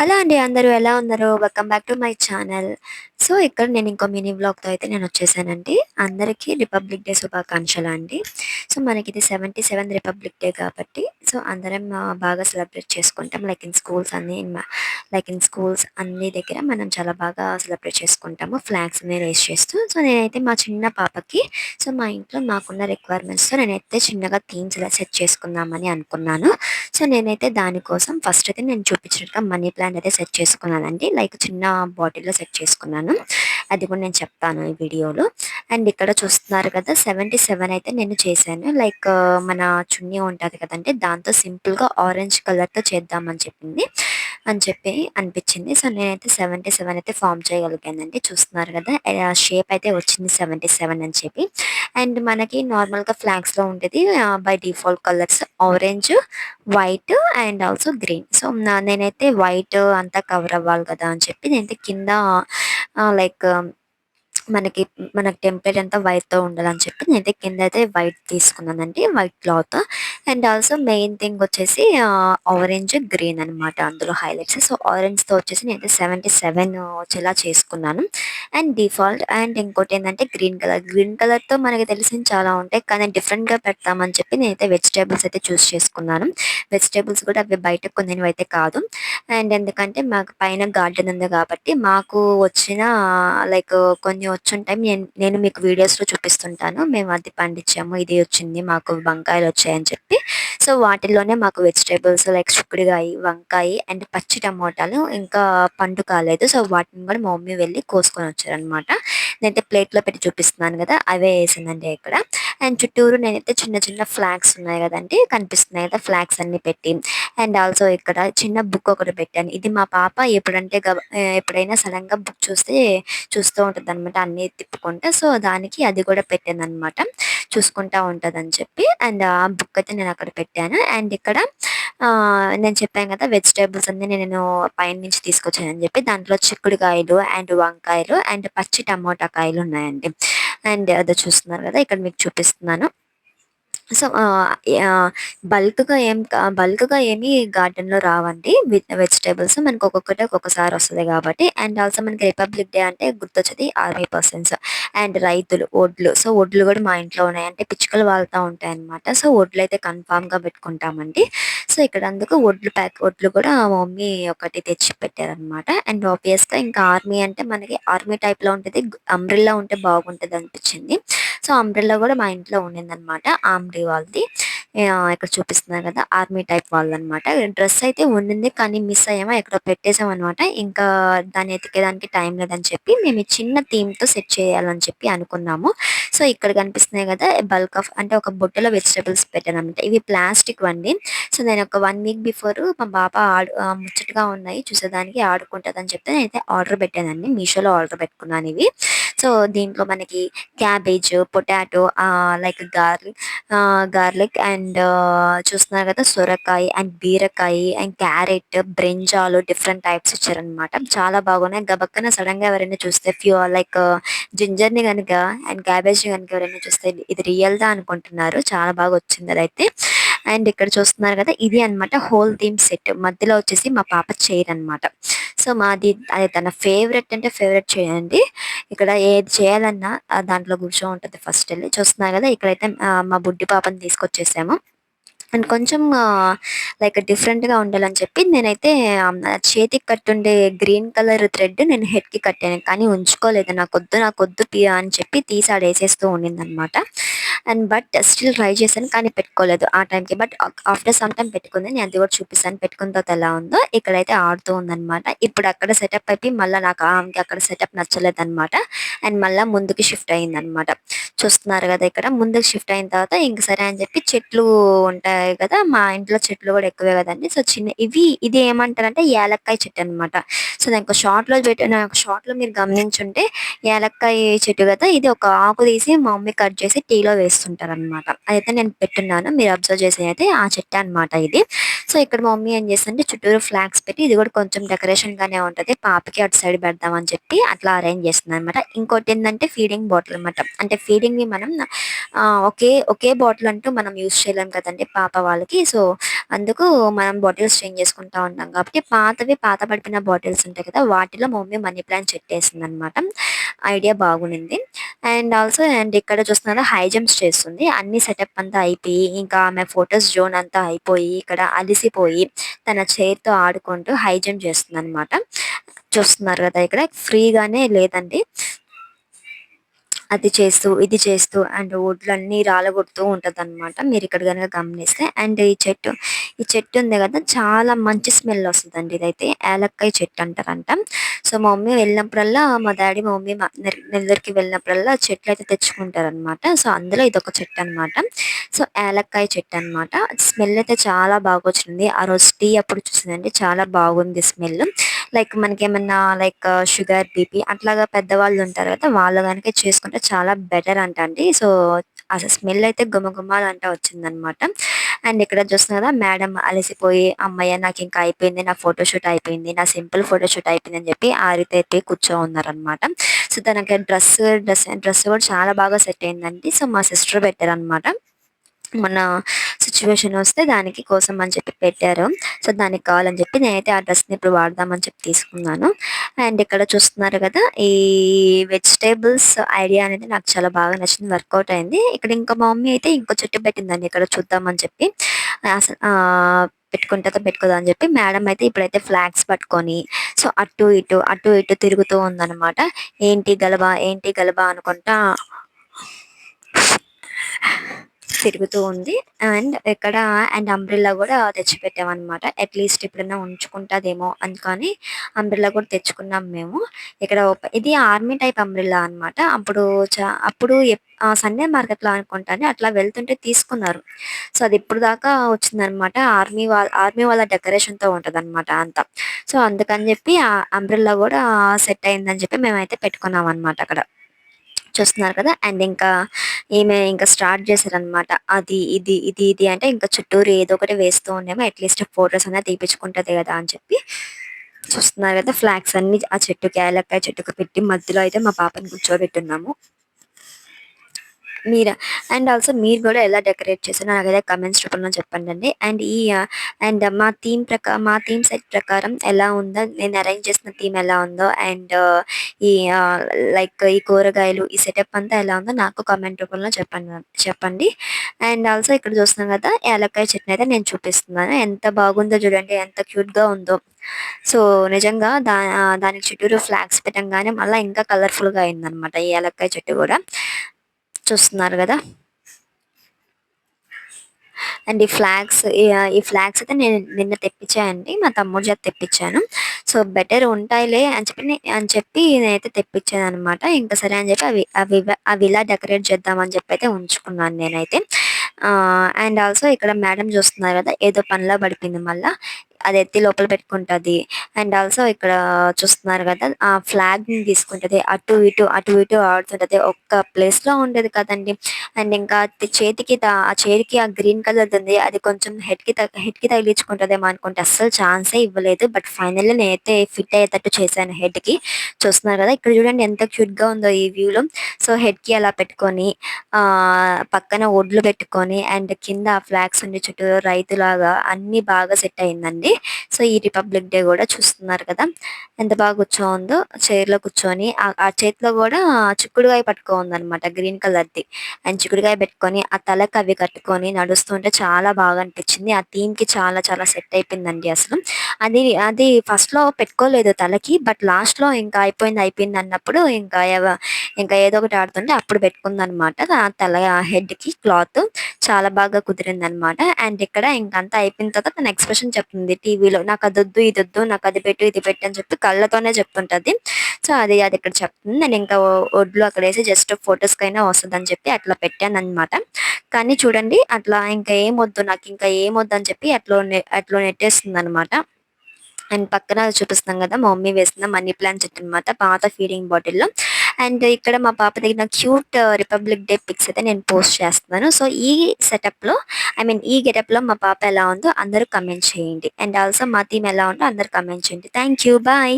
Hello అండి. అందరూ ఎలా ఉన్నారు? Welcome back to my channel. So, ఇక్కడ నేను ఇంకో మినీ వ్లాగ్‌తో అయితే నేనొచ్చేసానండి. అందరికీ రిపబ్లిక్ డే శుభాకాంక్షలండి. సో, మనకిది 77 రిపబ్లిక్ డే కాబట్టి అందరం బాగా సెలబ్రేట్ చేసుకుంటాం. లైక్ ఇన్ స్కూల్స్ అన్ని దగ్గర మనం చాలా బాగా సెలబ్రేట్ చేసుకుంటాము. ఫ్లాగ్స్‌ని రైజ్ చేస్తూ. సో, నేనైతే మా చిన్న పాపకి మా ఇంట్లో నాకున్న రిక్వైర్మెంట్స్‌తో నేనైతే చిన్నగా థీమ్స్ ఇలా సెట్ చేసుకుందామని అనుకున్నాను. సో, నేనైతే దానికోసం ఫస్ట్ అయితే నేను చూపించినట్టుగా మనీ ప్లాంట్ అయితే సెట్ చేసుకున్నానండి. లైక్ చిన్న బాటిల్‌లో సెట్ చేసుకున్నాను. అది కూడా నేను చెప్తాను ఈ వీడియోలో. అండ్ ఇక్కడ చూస్తున్నారు కదా! 77 అయితే నేను చేశాను. లైక్ మన చున్నీ ఉంటది కదండీ! దాంతో సింపుల్‌గా ఆరెంజ్ కలర్‌తో చేద్దామని చెప్పి అనిపించింది. సో, నేనైతే 77 అయితే ఫార్మ్ చేయగలిగానండి. చూస్తున్నారు కదా! షేప్ అయితే వచ్చింది 77 అని చెప్పి. అండ్ మనకి నార్మల్‌గా ఫ్లాగ్స్‌లో ఉండేది by default colours orange, white and also green. So, నేనైతే వైట్ అంతా కవర్ అవ్వాలి కదా అని చెప్పి నేనైతే కింద లైక్ మనకి మనకి టెంప్లేట్ అంతా వైట్‌తో ఉండాలని చెప్పి నేనైతే కిందైతే వైట్ తీసుకున్నానండి. White cloth. And also main thing వచ్చేసి ఆరెంజ్, గ్రీన్ అనమాట అందులో హైలైట్స్. సో, ఆరెంజ్‌తో వచ్చేసి నేనైతే 77 వచ్చేలా చేసుకున్నాను. అండ్ డిఫాల్ట్ అండ్ ఇంకోటేంటంటే గ్రీన్ కలర్. గ్రీన్ కలర్‌తో మనకి తెలిసినవి చాలా ఉంటాయి. కానీ డిఫరెంట్‌గా పెడతామని చెప్పి నేనైతే వెజిటబుల్స్ అయితే చూజ్ చేసుకున్నాను. వెజిటబుల్స్ కూడా అవి బయట కొనినవైతే కాదు. అండ్ ఎందుకంటే మాకు పైన గార్డెన్ ఉంది కాబట్టి మాకు వచ్చిన లైక్ కొన్ని వచ్చుంటాయి. నేను మీకు వీడియోస్‌లో చూపిస్తుంటాను. మేము అది పండించాము. ఇది వచ్చింది. మాకు వంకాయలొచ్చాయని చెప్పి. సో, వాటిల్లోనే మాకు వెజిటబుల్స్ లైక్ చిక్కుడుగాయి, వంకాయ అండ్ పచ్చి టమోటాలు ఇంకా పండు కాలేదు. సో, వాటిని కూడా మా మమ్మీ వెళ్లి కోసుకొనొచ్చారనమాట. నేనైతే ప్లేట్‌లో పెట్టి చూపిస్తున్నాను గదా! అవే ఏసిందండి ఇక్కడ. అండ్ చుట్టూరు నేనైతే చిన్న చిన్న ఫ్లాగ్స్ ఉన్నాయి గదండీ! కనిపిస్తున్నాయి కదా! ఫ్లాగ్స్ అన్నీ పెట్టి అండ్ ఆల్సో ఇక్కడ చిన్న బుక్ ఒకటి పెట్టాను. ఇది మా పాప ఎప్పుడైనా సడెన్‌గా బుక్ చూస్తూ ఉంటదనమాట అన్నీ తిప్పుకుంటా. సో, దానికి అది కూడా పెట్టాననమాట. చూసుకుంటా ఉంటదని చెప్పి. అండ్ ఆ బుక్ అయితే నేనక్కడ పెట్టాను. అండ్ ఇక్కడ నేను చెప్పాను కదా! వెజిటబుల్స్ అన్నీ నేను పైన నుంచి తీసుకొచ్చానని చెప్పి. దాంట్లో చిక్కుడుకాయలు అండ్ వంకాయలు అండ్ పచ్చి టమోటా కాయలున్నాయండి. అండ్ అదో చూస్తున్నారు కదా! ఇక్కడ మీకు చూపిస్తున్నాను. సో, బల్క్‌గా ఏమి గార్డెన్‌లో రావండి. వెజిటబుల్స్ మనకు ఒక్కొక్కటి ఒక్కొక్కసారి వస్తది కాబట్టి. అండ్ ఆల్సో మనకి రిపబ్లిక్ డే అంటే గుర్తొచ్చేది ఆర్మీ పర్సన్స్ అండ్ రైతులు, ఒడ్లు. సో, ఒడ్లు గూడా మా ఇంట్లో ఉన్నాయి. అంటే పిచ్చుకలు వాలుతా ఉంటాయన్నమాట. సో, ఒడ్లయితే కన్ఫర్మ్‌గా పెట్టుకుంటామండి. సో, ఇక్కడ అందుకు ఒడ్లు కూడా మా మమ్మీ ఒకటి తెచ్చి పెట్టారన్నమాట. అండ్ ఆబ్వియస్‌గా ఇంకా ఆర్మీ అంటే మనకి ఆర్మీ టైప్‌లో ఉంటది. అంబ్రెల్లా ఉంటే బాగుంటదనిపించింది. సో, అంబ్రెల్లా గూడా మా ఇంట్లో ఉండిందనమాట. ఆమ్రీ వాళ్ళది. ఇక్కడ చూపిస్తున్నారు కదా! Army type వాళ్ళదనమాట. డ్రెస్ అయితే ఉండింది. కానీ మిస్ అయ్యాము. ఎక్కడో పెట్టేసామనమాట. ఇంకా దాన్ని ఎతికేదానికి టైం లేదని చెప్పి మేము ఈ చిన్న థీమ్‌తో సెట్ చేయాలని చెప్పి అనుకున్నాము. సో, ఇక్కడ కనిపిస్తున్నాయి కదా! బల్క్ ఆఫ్ అంటే ఒక బుట్టలో వెజిటబుల్స్ పెట్టాననమాట. ఇవి ప్లాస్టిక్‌వండి. సో, నేను ఒక 1 వీక్ బిఫోర్ మా పాప ముచ్చటగా ఉన్నాయి చూసేదానికి ఆడుకుంటదని చెప్తే నేనైతే ఆర్డర్ పెట్టానండి. మీషోలో ఆర్డర్ పెట్టుకున్నానివి. సో, దీంట్లో మనకి cabbage, potato like garlic and చూస్తున్నారు కదా! సొరకాయ అండ్ బీరకాయ and carrot, brinjal different types ఇచ్చారనమాట. చాలా బాగున్నాయి. గబక్కన సడెన్‌గా ఎవరైనా చూస్తే లైక్ జింజర్‌ని గనుక అండ్ క్యాబేజ్‌ని గనుక ఎవరైనా చూస్తే ఇది రియల్‌దా అనుకుంటున్నారు. చాలా బాగా వచ్చింది అదైతే. అండ్ ఇక్కడ చూస్తున్నారు కదా! ఇది అన్నమాట హోల్ థీమ్ సెట్. మధ్యలో వచ్చేసి మా పాప చైర్ అన్నమాట. సో, అది తన ఫేవరెట్ అంటే ఫేవరెట్ చైర్ అండి. ఇక్కడ ఏది చేయాలన్నా దాంట్లో కూర్చోంటది ఫస్టెళ్లి. చూస్తున్నారు గదా! ఇక్కడైతే మా బుడ్డి పాపని తీసుకొచ్చేసాము. అండ్ కొంచెం లైక్ డిఫరెంట్‌గా ఉండాలని చెప్పి నేనైతే చేతికి కట్టుండే గ్రీన్ కలర్ థ్రెడ్ నేను హెడ్‌కి కట్టాను. కానీ ఉంచుకోలేదు. నాకొద్దు అని చెప్పి తీసి ఆడేసేస్తూ ఉండిందనమాట. బట్ స్టిల్ ట్రై చేశాను. కానీ పెట్టుకోలేదు ఆ టైంకి. బట్ ఆఫ్టర్ సమ్ టైమ్ పెట్టుకుంది. నేను అది కూడా చూపిస్తాను. పెట్టుకున్న తర్వాత ఎలా ఉందో. ఇక్కడైతే ఆడుతూ ఉందనమాట. ఇప్పుడు అక్కడ సెటప్ అయిపోయి మళ్ళా నాకు ఆమెకి అక్కడ సెటప్ నచ్చలేదనమాట. అండ్ మళ్ళా ముందుకి షిఫ్ట్ అయిందనమాట. చూస్తున్నారు గదా! ఇక్కడ ముందుకు షిఫ్ట్ అయిన తర్వాత ఇంక సరే అని చెప్పి చెట్లు ఉంటాయి గదా! మా ఇంట్లో చెట్లు గూడా ఎక్కువే గదండీ. సో, ఇది ఏమంటారంటే యాలక్కాయ చెట్టనమాట. సో, నాకు షార్ట్‌లో మీరు గమనించుంటే యాలక్కాయ చెట్టు గదా! ఇది ఒక ఆకు తీసి మా మమ్మీ కట్ చేసి టీలో వేస్తుంటారనమాట. అదైతే నేను పెట్టున్నాను. మీరు అబ్జర్వ్ చేసేదైతే ఆ చెట్టే అనమాట ఇది. సో, ఇక్కడ మా మమ్మీ ఏం చేసిందంటే చుట్టూరు ఫ్లాగ్స్ పెట్టి ఇది గూడా కొంచెం డెకరేషన్‌గానే ఉంటది. పాపకి అటు సైడ్ పెడదామని చెప్పి అట్లా అరేంజ్ చేసిందనమాట. ఇంకోటేందంటే ఫీడింగ్ బాటిల్ అనమాట. అంటే ఫీడింగ్‌ని మనం ఒకే బాటిల్ అంటూ మనం యూజ్ చేయలేం కదండీ పాప వాళ్ళకి. సో, అందుకు మనం బాటిల్స్ చేంజ్ చేసుకుంటా ఉంటాం కాబట్టి పాత పడిపోయిన బాటిల్స్ ఉంటాయి కదా! వాటిలో మా మమ్మీ మనీ ప్లాంట్ చెట్టేసిందనమాట. ఐడియా బాగునింది. అండ్ ఇక్కడ చూస్తున్నారా హై జంప్స్ చేస్తుంది. అన్ని సెటప్ అంతా అయిపోయి, ఇంకా ఆమె ఫోటోస్ జోన్ అంతా అయిపోయి, ఇక్కడ అలిసిపోయి తన చైర్‌తో ఆడుకుంటూ హై జంప్ చేస్తుందనమాట. చూస్తున్నారు కదా ఇక్కడ. ఫ్రీగానే లేదండి. అది చేస్తూ, ఇది చేస్తూ అండ్ ఒడ్లన్నీ రాలగొడుతూ ఉంటదనమాట. మీరిక్కడ గనక గమనిస్తే. అండ్ ఈ చెట్టు ఉంది గదా! చాలా మంచి స్మెల్ ఒస్తదండి ఇదైతే. యాలక్కాయ చెట్టు అంటారంట. సో, మా మమ్మీ వెళ్ళినప్పుడల్లా మా డ్యాడీ, మా మమ్మీ నెల్లూరుకి వెళ్ళినప్పుడల్లా చెట్లయితే తెచ్చుకుంటారనమాట. సో, అందులో ఇదొక చెట్టనమాట. సో, యాలక్కాయ చెట్టనమాట. స్మెల్ అయితే చాలా బాగొచ్చింది. ఆ రోజు టీ అప్పుడు చూసానండి చాలా బాగుంది స్మెల్. లైక్ మనకేమన్నా లైక్ షుగర్, బీపీ అట్లాగా పెద్దవాళ్ళుంటారు కదా! వాళ్ళు గనక చేసుకుంటే చాలా బెటర్ అంట అండి. సో, అసలు స్మెల్ అయితే గుమగుమలంట వచ్చిందనమాట. అండ్ ఇక్కడ చూస్తున్నారు కదా! మేడమ్ అలసిపోయి, "హమ్మయ్య! నాకింక అయిపోయింది. నా ఫోటోషూట్ అయిపోయింది. నా సింపుల్ ఫోటోషూట్ అయిపోయిందని" చెప్పి ఆరితేరిపోయి కూర్చోనున్నారనమాట. సో, తనకి డ్రెస్ కూడా చాలా బాగా సెట్ అయిందండి. సో, మా సిస్టర్ పెట్టారనమాట. మొన్న సిట్యుయేషన్ వస్తే దానికి కోసం అని చెప్పి పెట్టారు. సో, దానికి కావాలని చెప్పి నేనైతే ఆ డ్రెస్‌ని ఇప్పుడు వాడదామని చెప్పి తీసుకున్నాను. అండ్ ఇక్కడ చూస్తున్నారు కదా! ఈ వెజిటబుల్స్ ఐడియా అనేది నాకు చాలా బాగా నచ్చింది. వర్కౌట్ అయింది. ఇక్కడ ఇంకా మా మమ్మీ అయితే ఇంకో చెట్టు పెట్టిందండి ఇక్కడ చూద్దామని చెప్పి. పెట్టుకుంటదో పెట్టుకోదో అని చెప్పి మేడమ్ అయితే ఇప్పుడైతే ఫ్లాగ్స్ పట్టుకొని సో, అటు ఇటు తిరుగుతూ ఉందనమాట. ఏంటి గలబా అనుకుంటా తిరుగుతూ ఉంది. అండ్ అంబ్రెల్లా గూడా తెచ్చిపెట్టామనమాట. అట్‌లీస్ట్ ఎప్పుడన్నా ఉంచుకుంటదేమో అందుకని అంబ్రెల్లా కూడా తెచ్చుకున్నాం మేము. ఇది ఆర్మీ టైప్ అంబ్రెల్లా అనమాట. అప్పుడు సండే మార్కెట్‌లో అనుకుంటా అండి అట్లా వెళ్తుంటే తీసుకున్నారు. సో, అది ఇప్పుడు దాకా వచ్చిందనమాట. ఆర్మీ వాళ్ళ డెకరేషన్‌తో ఉంటదనమాట అంతా. సో, అందుకని జెప్పి ఆ అంబ్రెల్లా గూడా సెట్ అయిందని చెప్పి మేమైతే పెట్టుకున్నామనమాట అక్కడ. చూస్తున్నారు కదా! అండ్ ఈమె స్టార్ట్ చేశారనమాట. ఇది అంటే ఇంకా చుట్టూరు ఏదో ఒకటి వేస్తూ ఉండేమో అట్‌లీస్ట్ ఫోటోస్ అన్నా తీపిచ్చుకుంటది గదా! అని చెప్పి చూస్తున్నారు కదా! ఫ్లాగ్స్ అన్నీ ఆ చెట్టుకి యాలక్కాయ చెట్టుకి పెట్టి మధ్యలో అయితే మా పాపని కూర్చోబెట్టున్నాము. మీర మీరు గూడా ఎలా డెకరేట్ చేసారో నాకైతే కామెంట్స్ రూపంలో చెప్పండండి. అండ్ మా థీమ్ సెట్ ప్రకారం ఎలా ఉందో నేను అరేంజ్ చేసిన థీమ్ ఎలా ఉందో అండ్ ఈ ఈ కూరగాయలు ఈ సెటప్ అంతా ఎలా ఉందో నాకు కామెంట్ రూపంలో చెప్పండి. అండ్ ఆల్సో ఇక్కడ చూస్తున్నాం కదా! యాలక్కాయ చట్నీ అయితే నేను చూపిస్తున్నాను. ఎంత బాగుందో చూడండి. ఎంత క్యూట్‌గా ఉందో. సో, నిజంగా దానికి చుట్టూరు ఫ్లాగ్స్ పెట్టంగానే మళ్ళా ఇంకా కలర్‌ఫుల్‌గా అయిందనమాట ఈ యాలక్కాయ చెట్టు గూడా. చూస్తున్నారు గదా! అండ్ ఈ ఫ్లాగ్స్ అయితే నేను నిన్న తెప్పించా అండి. మా తమ్ముడి చేత తెప్పించాను. సో, బెటర్ ఉంటాయిలే అని చెప్పి నేనైతే తెప్పించాననమాట. ఇంక సరే అని చెప్పి అవి ఇలా డెకరేట్ చేద్దామని చెప్పైతే ఉంచుకున్నాను నేనైతే. అండ్ ఆల్సో ఇక్కడ మేడమ్ చూస్తున్నారు కదా! ఏదో పనిలో పడిపోయింది మళ్ళా. అది ఎత్తి లోపల పెట్టుకుంటది. అండ్ ఆల్సో ఇక్కడ చూస్తున్నారు కదా! ఆ ఫ్లాగ్‌ని తీసుకుంటది. అటు ఇటు ఆడుతుంటది. ఒక్క ప్లేస్‌లో ఉండదు కదండీ! అండ్ ఇంకా ఆ చేతికి ఆ గ్రీన్ కలర్‌దుంది. అది కొంచెం హెడ్‌కి తగిలించుకుంటదేమో అనుకుంటే అస్సలు ఛాన్సే ఇవ్వలేదు. బట్ ఫైనల్లీ నేనైతే ఫిట్ అయ్యేటట్టు చేశాను హెడ్‌కి. చూస్తున్నారు కదా! ఇక్కడ చూడండి ఎంత క్యూట్‌గా ఉందో ఈ వ్యూలో. సో, హెడ్‌కి అలా పెట్టుకొని పక్కన ఒడ్లు పెట్టుకొని అండ్ కింద ఫ్లాగ్స్ ఉండి చుట్టూ రైతులాగా అన్నీ బాగా సెట్ అయిందండి. సో, ఈ రిపబ్లిక్ డే గూడా చూస్తున్నారు కదా! ఎంత బాగా కూర్చోందో చైర్‌లో కూర్చొని ఆ చేతిలో గూడా చిక్కుడుగాయ పట్టుకోందనమాట గ్రీన్ కలర్‌ది. అండ్ చిక్కుడుగాయ పెట్టుకొని, ఆ తలకి అవి కట్టుకొని నడుస్తుంటే చాలా బాగా అనిపించింది. ఆ థీమ్‌కి చాలా చాలా సెట్ అయిపోయిందండి అసలు. అది అది ఫస్ట్‌లో పెట్టుకోలేదు తలకి. బట్ లాస్ట్‌లో ఇంకా అయిపోయింది అన్నప్పుడు ఇంకా ఏదో ఒకటి ఆడుతుంటే అప్పుడు పెట్టుకుందనమాట. తల హెడ్‌కి క్లాత్ చాలా బాగా కుదిరిందనమాట. అండ్ ఇక్కడ ఇంకంతా అయిపోయిన తర్వాత తన ఎక్స్‌ప్రెషన్ చెప్తుంది టీవీలో. నాకదొద్దు, ఇదొద్దు, నాకది పెట్టు, ఇది పెట్టు అని చెప్పి కళ్ళతోనే చెప్తుంటది. సో, అది ఇక్కడ చెప్తుంది. నేనింకా ఒడ్లు అక్కడేసి జస్ట్ ఫోటోస్‌కైనా వస్తదని చెప్పి అట్లా పెట్టాననమాట. కానీ చూడండి అట్లా ఇంకా ఏమొద్దు నాకింకా ఏమొద్దని చెప్పి అట్లో నెట్టేస్తుందనమాట. అండ్ పక్కన చూపిస్తున్నాం గదా! మా మమ్మీ వేసిన మనీ ప్లాంట్ చెట్టనమాట. పాత ఫీడింగ్ బాటిల్‌లో. అండ్ ఇక్కడ మా పాప దిగిన క్యూట్ రిపబ్లిక్ డే పిక్స్ అయితే నేను పోస్ట్ చేస్తున్నాను. సో, ఈ సెటప్‌లో ఈ గెటప్‌లో మా పాప ఎలా ఉందో అందరూ కామెంట్ చేయండి. అండ్ ఆల్సో మా థీమ్ ఎలా ఉందో అందరూ కామెంట్ చేయండి. Thank you. బాయ్.